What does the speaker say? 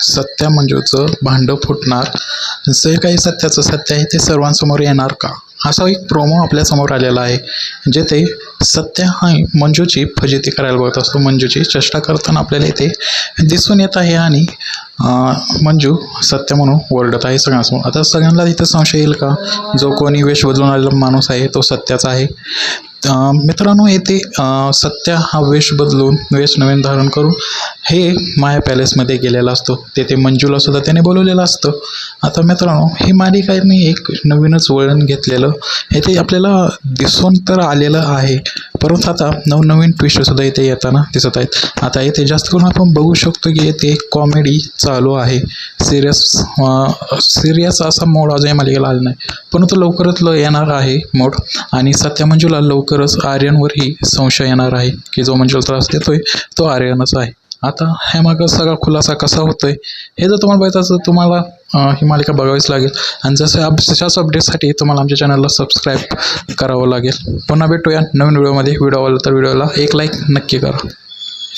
सत्या मंजूचं भांडं फुटणार, जे काही सत्याचं सत्य आहे ते सर्वांसमोर येणार का, असा एक प्रोमो आपल्यासमोर आलेला आहे. जेथे सत्या हा मंजूची फजिती करायला बघत असतो, मंजूची चेष्टा करताना आपल्याला इथे दिसून येत आहे. आणि मंजू सत्य म्हणून ओरडत आहे सगळ्यांसमोर. आता सगळ्यांना इथं संशय येईल का, जो कोणी वेश बदलून आलेला माणूस आहे तो सत्याचा आहे. मित्रांनो, येथे सत्या हा वेश बदलून, वेश नवीन धारण करून हे माया पॅलेसमध्ये गेलेला असतो. तेथे मंजूला सुद्धा त्याने बोलवलेलं असतं. आता मित्रांनो, ही मालिकांनी एक नवीनच वळण घेतलेलं येथे आपल्याला दिसून तर आलेलं आहे, परंतु आता नवनवीन ट्विस्टसुद्धा इथे येताना दिसत आहेत. आता इथे जास्त करून आपण बघू शकतो की येथे कॉमेडी चालू आहे. सिरियस असा मोड अजून या मालिकेला आला नाही, परंतु लवकरच येणार आहे मोड. आणि सत्या मंजूला लवकरच आर्यनवरही संशय येणार आहे की जो मंजूला त्रास देतोय तो आर्यनच आहे. आता ह्यामागं सगळा खुलासा कसा होतोय हे जर तुम्हाला बघायचं असेल, तुम्हाला ही मालिका बघावीच लागेल. आणि जशाच अपडेटसाठी तुम्हाला आमच्या चॅनलला सबस्क्राईब करावं लागेल. पुन्हा भेटूया नवीन व्हिडिओमध्ये. व्हिडिओ आवडला तर व्हिडिओला एक लाईक नक्की करा.